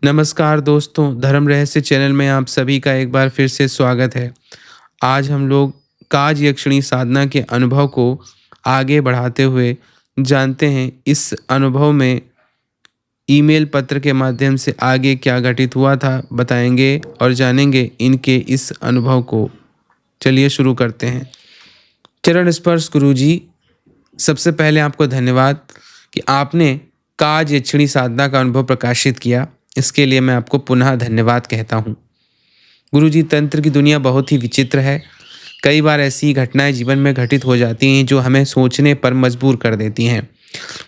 नमस्कार दोस्तों, धर्म रहस्य चैनल में आप सभी का एक बार फिर से स्वागत है। आज हम लोग काज यक्षिणी साधना के अनुभव को आगे बढ़ाते हुए जानते हैं इस अनुभव में ईमेल पत्र के माध्यम से आगे क्या घटित हुआ था बताएंगे और जानेंगे इनके इस अनुभव को। चलिए शुरू करते हैं। चरण स्पर्श गुरुजी, सबसे पहले आपको धन्यवाद कि आपने काज यक्षिणी साधना का अनुभव प्रकाशित किया। इसके लिए मैं आपको पुनः धन्यवाद कहता हूँ। गुरुजी, तंत्र की दुनिया बहुत ही विचित्र है। कई बार ऐसी घटनाएं जीवन में घटित हो जाती हैं जो हमें सोचने पर मजबूर कर देती हैं।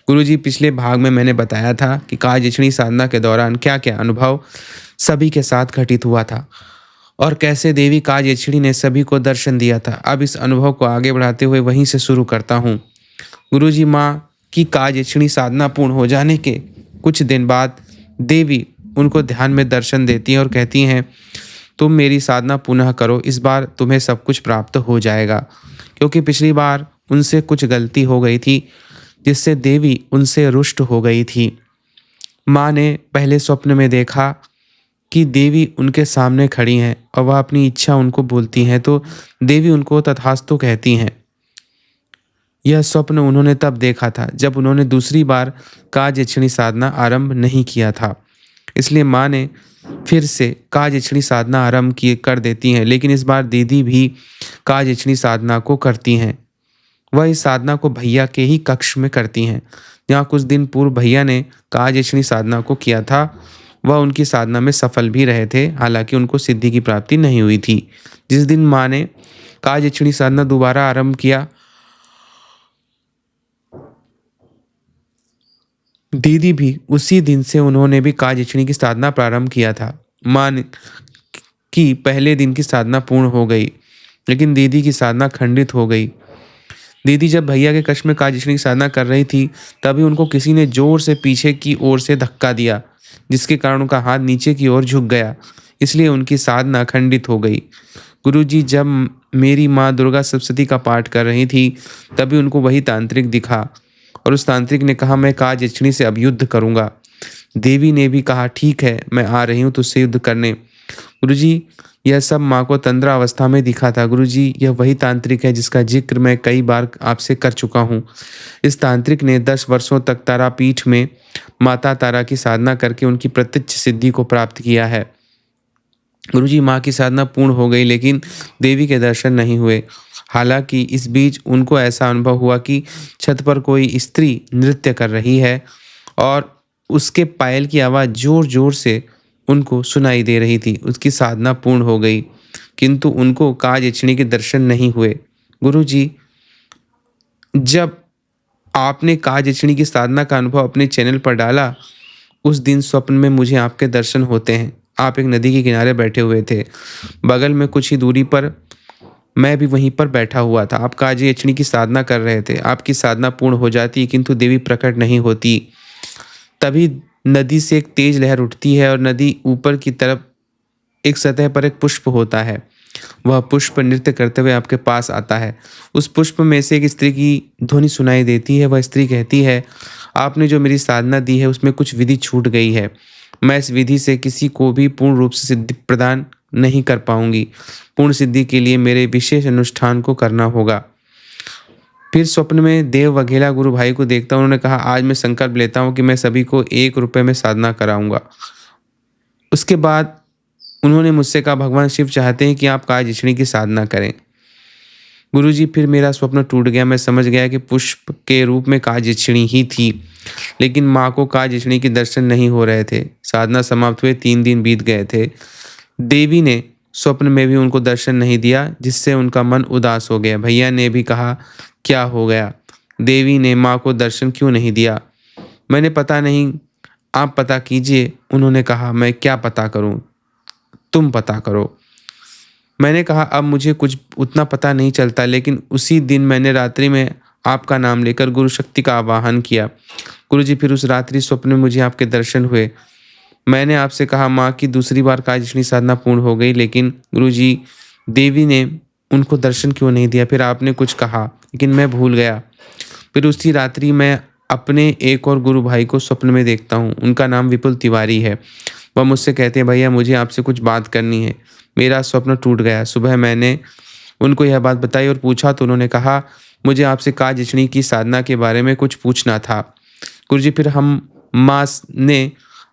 गुरुजी, पिछले भाग में मैंने बताया था कि काज यक्षिणी साधना के दौरान क्या क्या अनुभव सभी के साथ घटित हुआ था और कैसे देवी काज यक्षिणी ने सभी को दर्शन दिया था। अब इस अनुभव को आगे बढ़ाते हुए वहीं से शुरू करता हूँ। गुरुजी, माँ की काज यक्षिणी साधना पूर्ण हो जाने के कुछ दिन बाद देवी उनको ध्यान में दर्शन देती हैं और कहती हैं, तुम मेरी साधना पुनः करो, इस बार तुम्हें सब कुछ प्राप्त हो जाएगा। क्योंकि पिछली बार उनसे कुछ गलती हो गई थी जिससे देवी उनसे रुष्ट हो गई थी। माँ ने पहले स्वप्न में देखा कि देवी उनके सामने खड़ी हैं और वह अपनी इच्छा उनको बोलती हैं, तो देवी उनको तथास्तु कहती हैं। यह स्वप्न उन्होंने तब देखा था जब उन्होंने दूसरी बार काज यक्षिणी साधना आरंभ नहीं किया था। इसलिए माँ ने फिर से काज यक्षिणी साधना आरंभ किए कर देती हैं, लेकिन इस बार दीदी भी काज यक्षिणी साधना को करती हैं। वह इस साधना को भैया के ही कक्ष में करती हैं, जहाँ कुछ दिन पूर्व भैया ने काज यक्षिणी साधना को किया था। वह उनकी साधना में सफल भी रहे थे, हालांकि उनको सिद्धि की प्राप्ति नहीं हुई थी। जिस दिन माँ ने काज यक्षिणी साधना दोबारा आरंभ किया, दीदी भी उसी दिन से उन्होंने भी काज यक्षिणी की साधना प्रारंभ किया था। की पहले दिन की साधना पूर्ण हो गई, लेकिन दीदी की साधना खंडित हो गई। दीदी जब भैया के कक्ष में काज यक्षिणी की साधना कर रही थी, तभी उनको किसी ने जोर से पीछे की ओर से धक्का दिया, जिसके कारण उनका हाथ नीचे की ओर झुक गया। इसलिए उनकी साधना खंडित हो गई। गुरुजी, जब मेरी माँ दुर्गा सप्तशती का पाठ कर रही थी, तभी उनको वही तांत्रिक दिखा और उस तांत्रिक ने कहा, मैं काज यक्षिणी से अब युद्ध करूंगा। देवी ने भी कहा, ठीक है, मैं आ रही हूँ तुझसे युद्ध करने। गुरुजी, यह सब माँ को तंद्रा अवस्था में दिखा था। गुरुजी, यह वही तांत्रिक है जिसका जिक्र मैं कई बार आपसे कर चुका हूँ। इस तांत्रिक ने 10 वर्षों तक तारापीठ में माता तारा की साधना करके उनकी प्रत्यक्ष सिद्धि को प्राप्त किया है। गुरुजी, माँ की साधना पूर्ण हो गई, लेकिन देवी के दर्शन नहीं हुए। हालांकि इस बीच उनको ऐसा अनुभव हुआ कि छत पर कोई स्त्री नृत्य कर रही है और उसके पायल की आवाज़ जोर जोर से उनको सुनाई दे रही थी। उसकी साधना पूर्ण हो गई, किंतु उनको काज यक्षिणी के दर्शन नहीं हुए। गुरुजी, जब आपने काज यक्षिणी की साधना का अनुभव अपने चैनल पर डाला, उस दिन स्वप्न में मुझे आपके दर्शन होते हैं। आप एक नदी के किनारे बैठे हुए थे। बगल में कुछ ही दूरी पर मैं भी वहीं पर बैठा हुआ था। आप काज यक्षिणी की साधना कर रहे थे। आपकी साधना पूर्ण हो जाती, किंतु देवी प्रकट नहीं होती। तभी नदी से एक तेज लहर उठती है और नदी ऊपर की तरफ एक सतह पर एक पुष्प होता है। वह पुष्प नृत्य करते हुए आपके पास आता है। उस पुष्प में से एक स्त्री की ध्वनि सुनाई देती है। वह स्त्री कहती है, आपने जो मेरी साधना दी है उसमें कुछ विधि छूट गई है। मैं इस विधि से किसी को भी पूर्ण रूप से सिद्धि प्रदान नहीं कर पाऊंगी। पूर्ण सिद्धि के लिए मेरे विशेष अनुष्ठान को करना होगा। फिर स्वप्न में देव वघेला गुरु भाई को देखता हूँ। उन्होंने कहा, आज मैं संकल्प लेता हूँ कि मैं सभी को 1 रुपये में साधना कराऊंगा। उसके बाद उन्होंने मुझसे कहा, भगवान शिव चाहते हैं कि आप काज यक्षिणी की साधना करें। गुरुजी, फिर मेरा स्वप्न टूट गया। मैं समझ गया कि पुष्प के रूप में काज यक्षिणी ही थी, लेकिन माँ को काज यक्षिणी के दर्शन नहीं हो रहे थे। साधना समाप्त हुए 3 दिन बीत गए थे। देवी ने स्वप्न में भी उनको दर्शन नहीं दिया, जिससे उनका मन उदास हो गया। भैया ने भी कहा, क्या हो गया? देवी ने माँ को दर्शन क्यों नहीं दिया? मैंने पता नहीं, आप पता कीजिए। उन्होंने कहा, मैं क्या पता करूं, तुम पता करो। मैंने कहा, अब मुझे कुछ उतना पता नहीं चलता, लेकिन उसी दिन मैंने रात्रि में आपका नाम लेकर गुरु शक्ति का आवाहन किया। गुरुजी, फिर उस रात्रि स्वप्न में मुझे आपके दर्शन हुए। मैंने आपसे कहा, माँ की दूसरी बार काज यक्षिणी साधना पूर्ण हो गई, लेकिन गुरुजी, देवी ने उनको दर्शन क्यों नहीं दिया? फिर आपने कुछ कहा, लेकिन मैं भूल गया। फिर उसी रात्रि मैं अपने एक और गुरु भाई को स्वप्न में देखता हूँ। उनका नाम विपुल तिवारी है। वह मुझसे कहते हैं, भैया मुझे आपसे कुछ बात करनी है। मेरा स्वप्न टूट गया। सुबह मैंने उनको यह बात बताई और पूछा तो उन्होंने कहा, मुझे आपसे काजछणी की साधना के बारे में कुछ पूछना था। गुरुजी, फिर हम ने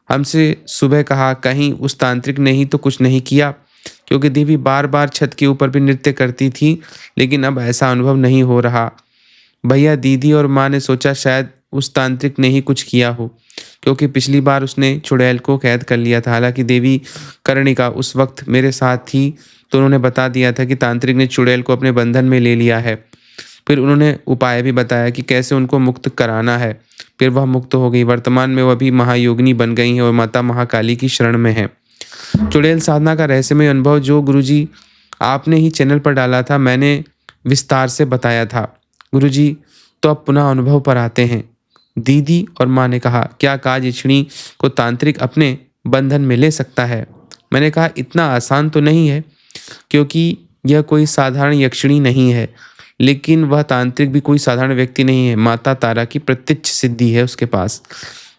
हमसे सुबह कहा, कहीं उस तांत्रिक ने ही तो कुछ नहीं किया? क्योंकि देवी बार-बार छत के ऊपर भी नृत्य करती थी, लेकिन अब ऐसा अनुभव नहीं हो रहा। भैया, दीदी और माँ ने सोचा शायद उस तांत्रिक ने ही कुछ किया हो, क्योंकि पिछली बार उसने चुड़ैल को कैद कर लिया था। हालाँकि देवी कर्णिका उस वक़्त मेरे साथ थी, तो उन्होंने बता दिया था कि तांत्रिक ने चुड़ैल को अपने बंधन में ले लिया है। फिर उन्होंने उपाय भी बताया कि कैसे उनको मुक्त कराना है। फिर वह मुक्त हो गई। वर्तमान में वह भी महायोगिनी बन गई हैं और माता महाकाली की शरण में हैं। चुड़ैल साधना का रहस्यमय अनुभव जो गुरुजी आपने ही चैनल पर डाला था, मैंने विस्तार से बताया था। गुरुजी, तो अब पुनः अनुभव पर आते हैं। दीदी और माँ ने कहा, क्या काजछणी को तांत्रिक अपने बंधन में ले सकता है? मैंने कहा, इतना आसान तो नहीं है, क्योंकि यह कोई साधारण यक्षिणी नहीं है, लेकिन वह तांत्रिक भी कोई साधारण व्यक्ति नहीं है। माता तारा की प्रत्यक्ष सिद्धि है उसके पास।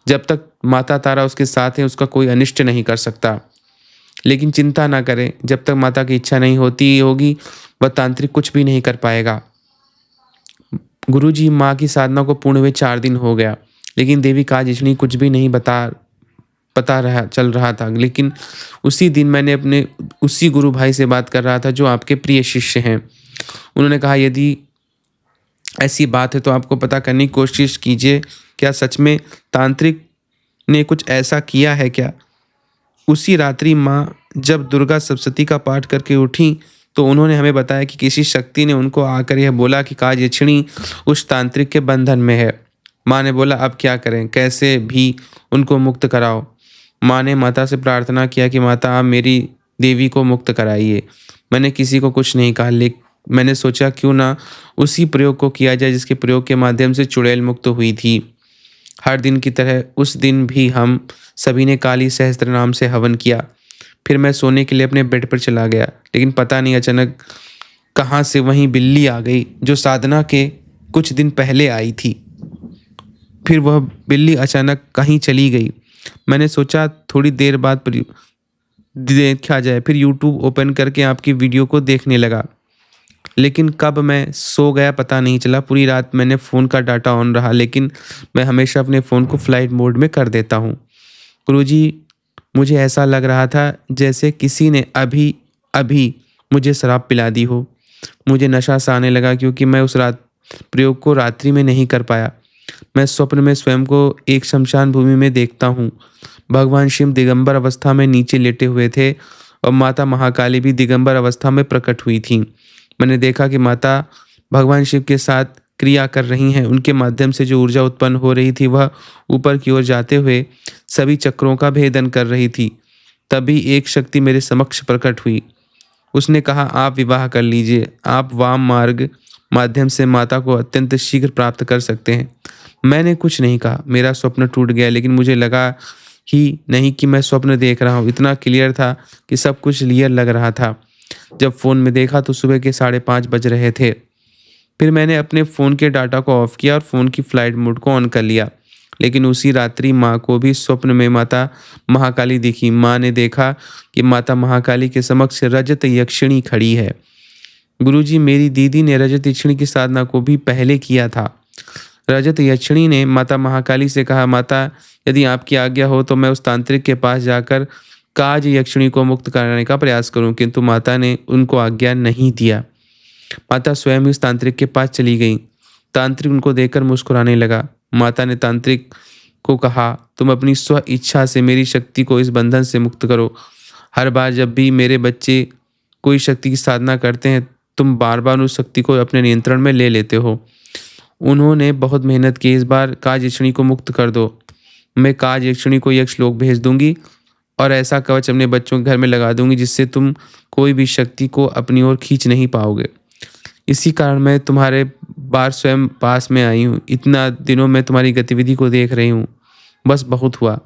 जब तक माता तारा उसके साथ है, उसका कोई अनिष्ट नहीं कर सकता। लेकिन चिंता ना करें, जब तक माता की इच्छा नहीं होती होगी, वह तांत्रिक कुछ भी नहीं कर पाएगा। गुरुजी, माँ की साधना को पूर्ण हुए 4 दिन हो गया, लेकिन देवी काजछणी कुछ भी नहीं चल रहा था। लेकिन उसी दिन मैंने अपने उसी गुरु भाई से बात कर रहा था जो आपके प्रिय शिष्य हैं। उन्होंने कहा, यदि ऐसी बात है तो आपको पता करने की कोशिश कीजिए, क्या सच में तांत्रिक ने कुछ ऐसा किया है क्या? उसी रात्रि माँ जब दुर्गा सप्तशती का पाठ करके उठी, तो उन्होंने हमें बताया कि किसी शक्ति ने उनको आकर यह बोला कि काजछणी उस तांत्रिक के बंधन में है। माँ ने बोला, अब क्या करें, कैसे भी उनको मुक्त कराओ। माँ ने माता से प्रार्थना किया कि माता, आप मेरी देवी को मुक्त कराइए। मैंने किसी को कुछ नहीं कहा, लेकिन मैंने सोचा क्यों ना उसी प्रयोग को किया जाए जिसके प्रयोग के माध्यम से चुड़ैल मुक्त हुई थी। हर दिन की तरह उस दिन भी हम सभी ने काली सहस्त्र नाम से हवन किया। फिर मैं सोने के लिए अपने बेड पर चला गया, लेकिन पता नहीं अचानक कहाँ से वहीं बिल्ली आ गई जो साधना के कुछ दिन पहले आई थी। फिर वह बिल्ली अचानक कहीं चली गई। मैंने सोचा थोड़ी देर बाद देखा जाए, फिर यूट्यूब ओपन करके आपकी वीडियो को देखने लगा, लेकिन कब मैं सो गया पता नहीं चला। पूरी रात मैंने फ़ोन का डाटा ऑन रहा, लेकिन मैं हमेशा अपने फ़ोन को फ्लाइट मोड में कर देता हूँ। गुरुजी, मुझे ऐसा लग रहा था जैसे किसी ने अभी अभी मुझे शराब पिला दी हो। मुझे नशा सा आने लगा, क्योंकि मैं उस रात प्रयोग को रात्रि में नहीं कर पाया। मैं स्वप्न में स्वयं को एक शमशान भूमि में देखता हूँ। भगवान शिव दिगंबर अवस्था में नीचे लेटे हुए थे और माता महाकाली भी दिगंबर अवस्था में प्रकट हुई थी। मैंने देखा कि माता भगवान शिव के साथ क्रिया कर रही हैं। उनके माध्यम से जो ऊर्जा उत्पन्न हो रही थी वह ऊपर की ओर जाते हुए सभी चक्रों का भेदन कर रही थी। तभी एक शक्ति मेरे समक्ष प्रकट हुई। उसने कहा, आप विवाह कर लीजिए, आप वाम मार्ग माध्यम से माता को अत्यंत शीघ्र प्राप्त कर सकते हैं। मैंने कुछ नहीं कहा। मेरा स्वप्न टूट गया, लेकिन मुझे लगा ही नहीं कि मैं स्वप्न देख रहा हूँ। इतना क्लियर था कि सब कुछ क्लियर लग रहा था। जब फ़ोन में देखा तो सुबह के 5:30 बज रहे थे। फिर मैंने अपने फ़ोन के डाटा को ऑफ किया और फ़ोन की फ्लाइट मोड को ऑन कर लिया। लेकिन उसी रात्रि माँ को भी स्वप्न में माता महाकाली दिखी। माँ ने देखा कि माता महाकाली के समक्ष रजत यक्षिणी खड़ी है। गुरुजी, मेरी दीदी ने रजत यक्षिणी की साधना को भी पहले किया था। रजत यक्षिणी ने माता महाकाली से कहा, माता, यदि आपकी आज्ञा हो तो मैं उस तांत्रिक के पास जाकर काज यक्षिणी को मुक्त कराने का प्रयास करूं, किंतु माता ने उनको आज्ञा नहीं दिया। माता स्वयं उस तांत्रिक के पास चली गई। तांत्रिक उनको देखकर मुस्कुराने लगा। माता ने तांत्रिक को कहा, तुम अपनी स्व इच्छा से मेरी शक्ति को इस बंधन से मुक्त करो। हर बार जब भी मेरे बच्चे कोई शक्ति की साधना करते हैं, तुम बार बार उस शक्ति को अपने नियंत्रण में ले लेते हो। उन्होंने बहुत मेहनत की। इस बार काज यक्षिणी को मुक्त कर दो। मैं काज यक्षिणी को यक्ष लोक भेज दूंगी और ऐसा कवच अपने बच्चों के घर में लगा दूंगी जिससे तुम कोई भी शक्ति को अपनी ओर खींच नहीं पाओगे। इसी कारण मैं तुम्हारे बार स्वयं पास में आई हूँ। इतना दिनों में तुम्हारी गतिविधि को देख रही हूँ, बस बहुत हुआ।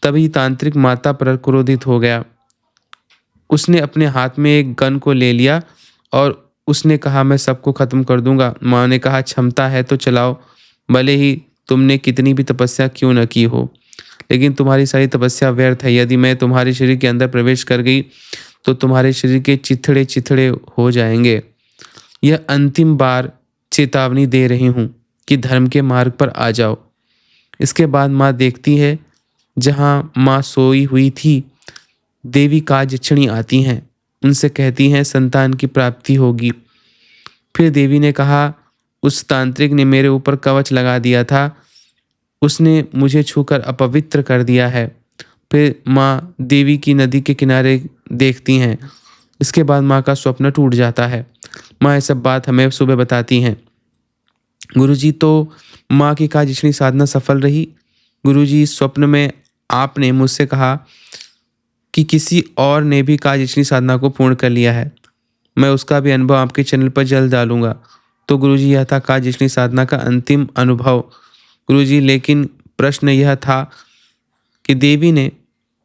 तभी तांत्रिक माता पर क्रोधित हो गया। उसने अपने हाथ में एक गन को ले लिया और उसने कहा, मैं सबको खत्म कर दूंगा। माँ ने कहा, क्षमता है तो चलाओ, भले ही तुमने कितनी भी तपस्या क्यों न की हो। लेकिन तुम्हारी सारी तपस्या व्यर्थ है। यदि मैं तुम्हारे शरीर के अंदर प्रवेश कर गई तो तुम्हारे शरीर के चिथड़े चिथड़े हो जाएंगे। यह अंतिम बार चेतावनी दे रही हूँ कि धर्म के मार्ग पर आ जाओ। इसके बाद माँ देखती है जहाँ माँ सोई हुई थी, देवी काजयक्षिणी आती हैं। उनसे कहती हैं संतान की प्राप्ति होगी। फिर देवी ने कहा, उस तांत्रिक ने मेरे ऊपर कवच लगा दिया था, उसने मुझे छूकर अपवित्र कर दिया है। फिर माँ देवी की नदी के किनारे देखती हैं। इसके बाद माँ का स्वप्न टूट जाता है। माँ ये सब बात हमें सुबह बताती हैं। गुरुजी, तो माँ की काजयक्षिणी साधना सफल रही। गुरुजी, स्वप्न में आपने मुझसे कहा कि किसी और ने भी काजयक्षिणी साधना को पूर्ण कर लिया है। मैं उसका भी अनुभव आपके चैनल पर जल्द डालूंगा। तो गुरुजी, यह था काजयक्षिणी साधना का अंतिम अनुभव। गुरुजी, लेकिन प्रश्न यह था कि देवी ने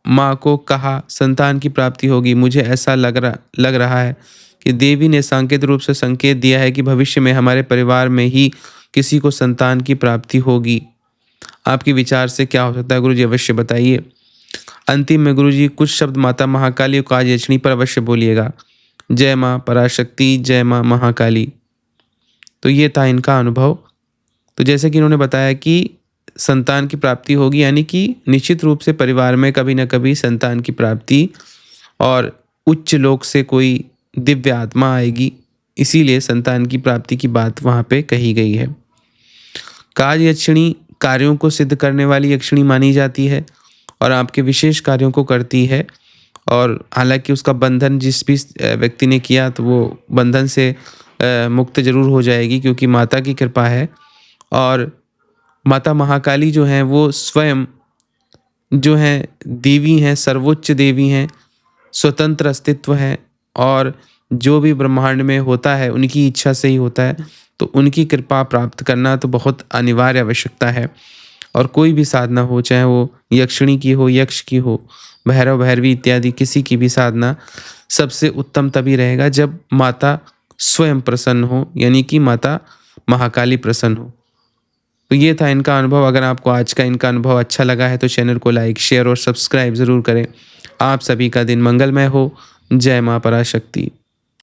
माँ को कहा संतान की प्राप्ति होगी। मुझे ऐसा लग रहा है कि देवी ने सांकेत रूप से संकेत दिया है कि भविष्य में हमारे परिवार में ही किसी को संतान की प्राप्ति होगी। आपके विचार से क्या हो सकता है गुरुजी, अवश्य बताइए। अंतिम में गुरुजी कुछ शब्द माता महाकाली और काजयक्षिणी पर अवश्य बोलिएगा। जय माँ पराशक्ति, जय माँ महाकाली। तो ये था इनका अनुभव। तो जैसे कि इन्होंने बताया कि संतान की प्राप्ति होगी, यानी कि निश्चित रूप से परिवार में कभी ना कभी संतान की प्राप्ति और उच्च लोक से कोई दिव्य आत्मा आएगी, इसीलिए संतान की प्राप्ति की बात वहाँ पे कही गई है। काजयक्षिणी कार्यों को सिद्ध करने वाली यक्षिणी मानी जाती है और आपके विशेष कार्यों को करती है। और हालांकि उसका बंधन जिस भी व्यक्ति ने किया तो वो बंधन से मुक्त जरूर हो जाएगी, क्योंकि माता की कृपा है। और माता महाकाली जो हैं वो स्वयं जो हैं देवी हैं, सर्वोच्च देवी हैं, स्वतंत्र अस्तित्व है और जो भी ब्रह्मांड में होता है उनकी इच्छा से ही होता है। तो उनकी कृपा प्राप्त करना तो बहुत अनिवार्य आवश्यकता है। और कोई भी साधना हो, चाहे वो यक्षिणी की हो, यक्ष की हो, भैरव भैरवी इत्यादि किसी की भी साधना, सबसे उत्तम तभी रहेगा जब माता स्वयं प्रसन्न हो, यानी कि माता महाकाली प्रसन्न हो। तो ये था इनका अनुभव। अगर आपको आज का इनका अनुभव अच्छा लगा है तो चैनल को लाइक, शेयर और सब्सक्राइब ज़रूर करें। आप सभी का दिन मंगलमय हो। जय माँ पराशक्ति।